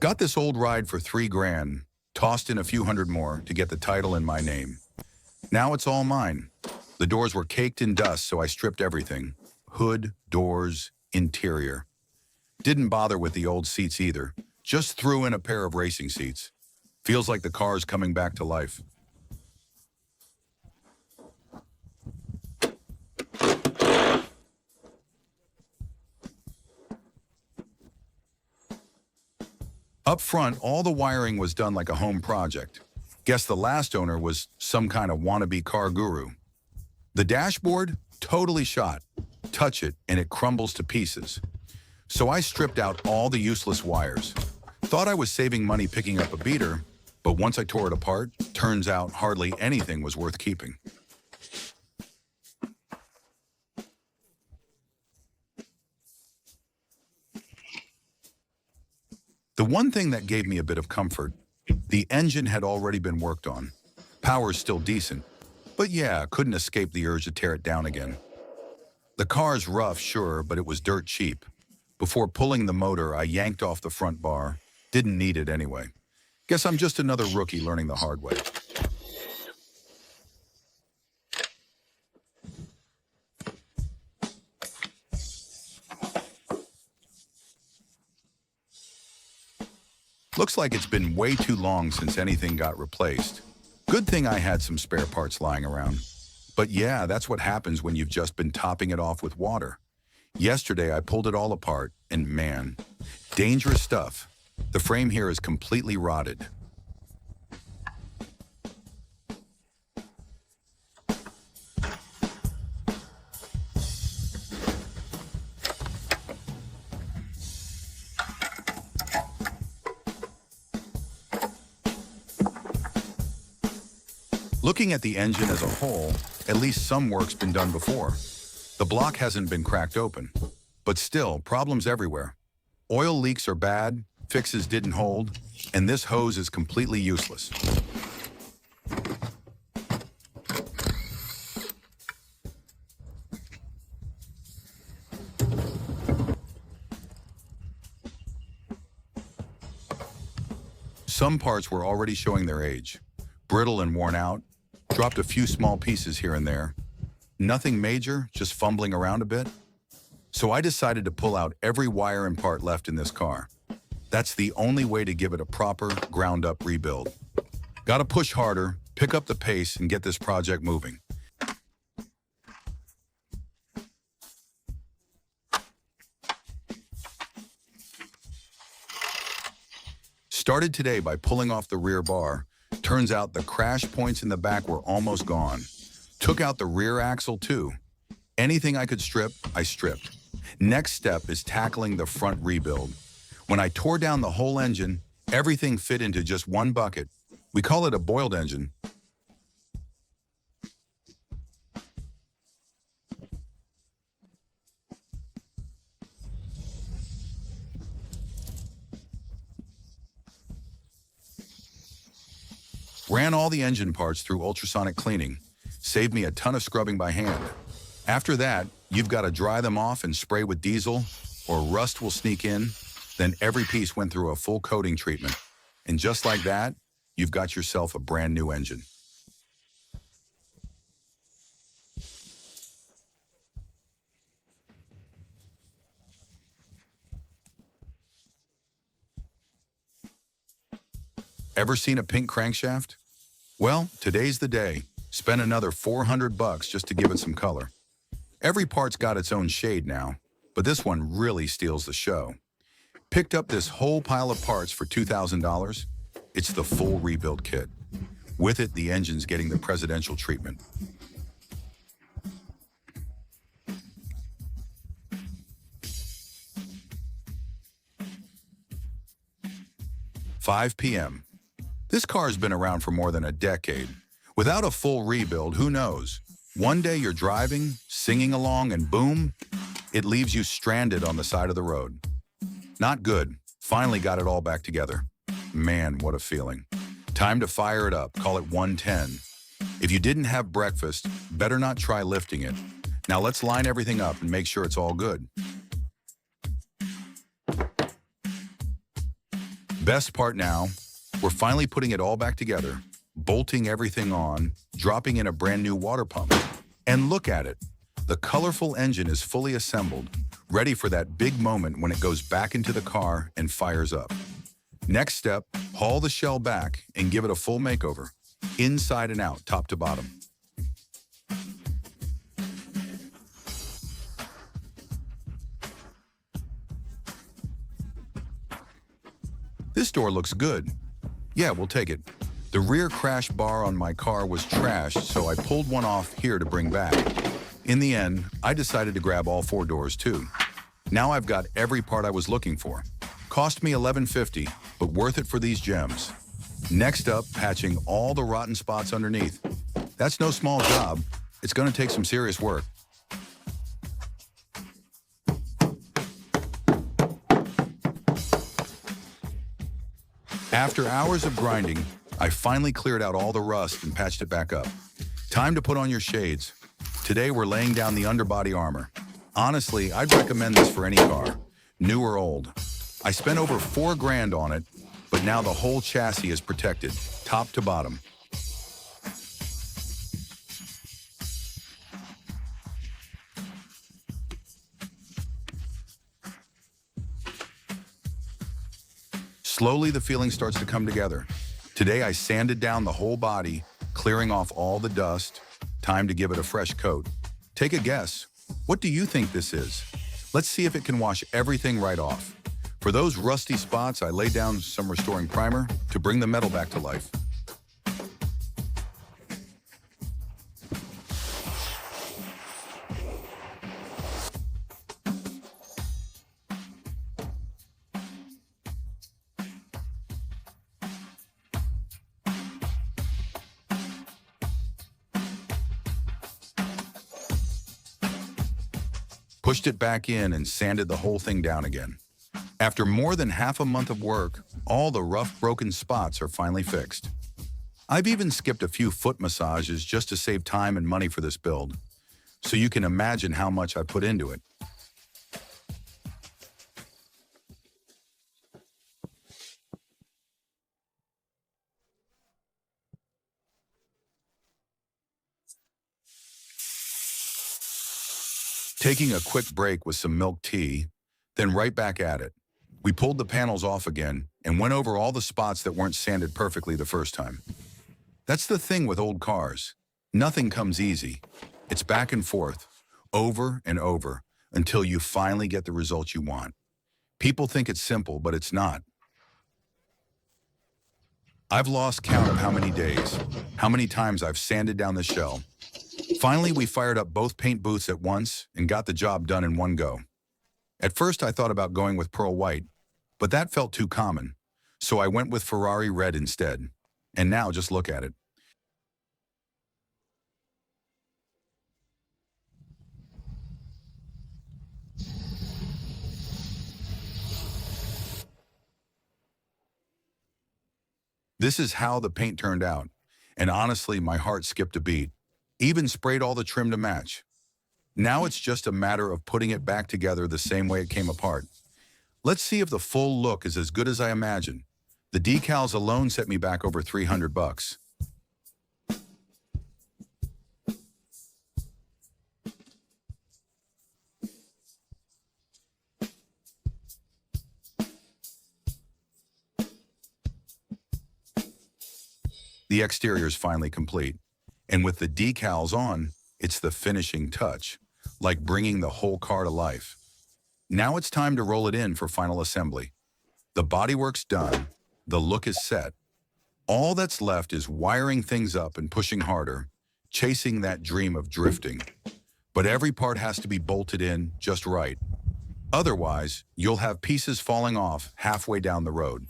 Got this old ride for 3 grand, tossed in a few hundred more to get the title in my name. Now it's all mine. The doors were caked in dust, so I stripped everything. Hood, doors, interior. Didn't bother with the old seats either. Just threw in a pair of racing seats. Feels like the car's coming back to life. Up front, all the wiring was done like a home project. Guess the last owner was some kind of wannabe car guru. The dashboard, totally shot. Touch it and it crumbles to pieces. So I stripped out all the useless wires. Thought I was saving money picking up a beater, but once I tore it apart, turns out hardly anything was worth keeping. The one thing that gave me a bit of comfort, the engine had already been worked on. Power's still decent, but yeah, couldn't escape the urge to tear it down again. The car's rough, sure, but it was dirt cheap. Before pulling the motor, I yanked off the front bar. Didn't need it anyway. Guess I'm just another rookie learning the hard way. Looks like it's been way too long since anything got replaced. Good thing I had some spare parts lying around. But yeah, that's what happens when you've just been topping it off with water. Yesterday, I pulled it all apart, and man, dangerous stuff. The frame here is completely rotted. Looking at the engine as a whole, at least some work's been done before. The block hasn't been cracked open, but still, problems everywhere. Oil leaks are bad, fixes didn't hold, and this hose is completely useless. Some parts were already showing their age. Brittle and worn out, dropped a few small pieces here and there. Nothing major, just fumbling around a bit. So I decided to pull out every wire and part left in this car. That's the only way to give it a proper, ground-up rebuild. Gotta push harder, pick up the pace, and get this project moving. Started today by pulling off the rear bar. Turns out the crash points in the back were almost gone. Took out the rear axle too. Anything I could strip, I stripped. Next step is tackling the front rebuild. When I tore down the whole engine, everything fit into just one bucket. We call it a boiled engine. Ran all the engine parts through ultrasonic cleaning. Saved me a ton of scrubbing by hand. After that, you've got to dry them off and spray with diesel, or rust will sneak in. Then every piece went through a full coating treatment. And just like that, you've got yourself a brand new engine. Ever seen a pink crankshaft? Well, today's the day. Spend another $400 just to give it some color. Every part's got its own shade now, but this one really steals the show. Picked up this whole pile of parts for $2,000. It's the full rebuild kit. With it, the engine's getting the presidential treatment. "5 p.m. This car's been around for more than a decade. Without a full rebuild, who knows? One day you're driving, singing along, and boom, it leaves you stranded on the side of the road. Not good. Finally got it all back together. Man, what a feeling. Time to fire it up, call it 110. If you didn't have breakfast, better not try lifting it. Now let's line everything up and make sure it's all good. Best part now, we're finally putting it all back together, bolting everything on, dropping in a brand new water pump. And look at it. The colorful engine is fully assembled, ready for that big moment when it goes back into the car and fires up. Next step, haul the shell back and give it a full makeover, inside and out, top to bottom. This door looks good. Yeah, we'll take it. The rear crash bar on my car was trashed, so I pulled one off here to bring back. In the end, I decided to grab all 4 doors too. Now I've got every part I was looking for. Cost me $11.50, but worth it for these gems. Next up, patching all the rotten spots underneath. That's no small job. It's going to take some serious work. After hours of grinding, I finally cleared out all the rust and patched it back up. Time to put on your shades. Today we're laying down the underbody armor. Honestly, I'd recommend this for any car, new or old. I spent over $4 grand on it, but now the whole chassis is protected, top to bottom. Slowly, the feeling starts to come together. Today, I sanded down the whole body, clearing off all the dust. Time to give it a fresh coat. Take a guess. What do you think this is? Let's see if it can wash everything right off. For those rusty spots, I laid down some restoring primer to bring the metal back to life. Pushed it back in and sanded the whole thing down again. After more than half a month of work, all the rough, broken spots are finally fixed. I've even skipped a few foot massages just to save time and money for this build, so you can imagine how much I put into it. Taking a quick break with some milk tea, then right back at it. We pulled the panels off again and went over all the spots that weren't sanded perfectly the first time. That's the thing with old cars. Nothing comes easy. It's back and forth, over and over, until you finally get the result you want. People think it's simple, but it's not. I've lost count of how many days, how many times I've sanded down the shell. Finally, we fired up both paint booths at once and got the job done in one go. At first, I thought about going with pearl white, but that felt too common, so I went with Ferrari Red instead. And now just look at it. This is how the paint turned out, and honestly, my heart skipped a beat. Even sprayed all the trim to match. Now it's just a matter of putting it back together the same way it came apart. Let's see if the full look is as good as I imagined. The decals alone set me back over $300. The exterior is finally complete, and with the decals on, it's the finishing touch, like bringing the whole car to life. Now it's time to roll it in for final assembly. The bodywork's done, the look is set. All that's left is wiring things up and pushing harder, chasing that dream of drifting. But every part has to be bolted in just right. Otherwise, you'll have pieces falling off halfway down the road.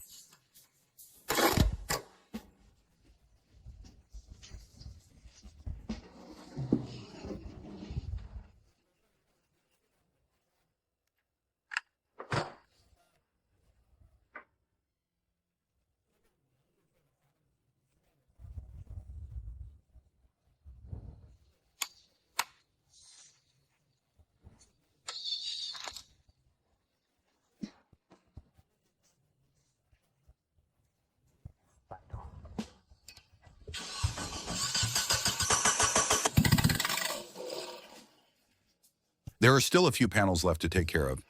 There are still a few panels left to take care of.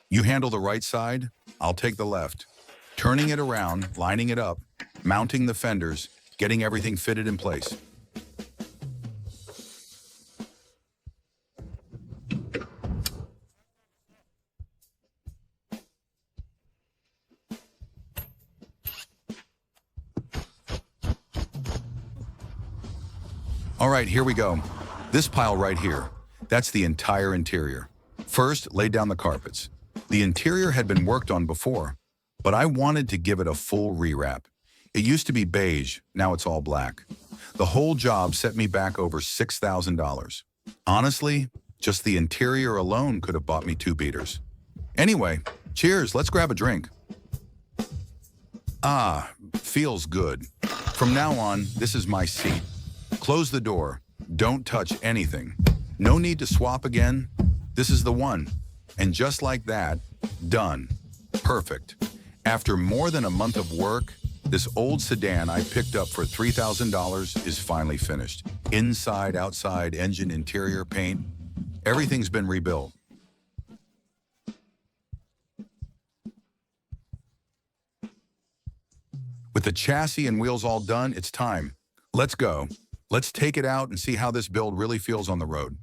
You handle the right side, I'll take the left. Turning it around, lining it up, mounting the fenders, getting everything fitted in place. All right, here we go. This pile right here, that's the entire interior. First, lay down the carpets. The interior had been worked on before, but I wanted to give it a full rewrap. It used to be beige, now it's all black. The whole job set me back over $6,000. Honestly, just the interior alone could have bought me 2 beaters. Anyway, cheers, let's grab a drink. Ah, feels good. From now on, this is my seat. Close the door. Don't touch anything. No need to swap again. This is the one. And just like that, done. Perfect. After more than a month of work, this old sedan I picked up for $3,000 is finally finished. Inside, outside, engine, interior, paint, everything's been rebuilt. With the chassis and wheels all done, it's time. Let's go. Let's take it out and see how this build really feels on the road.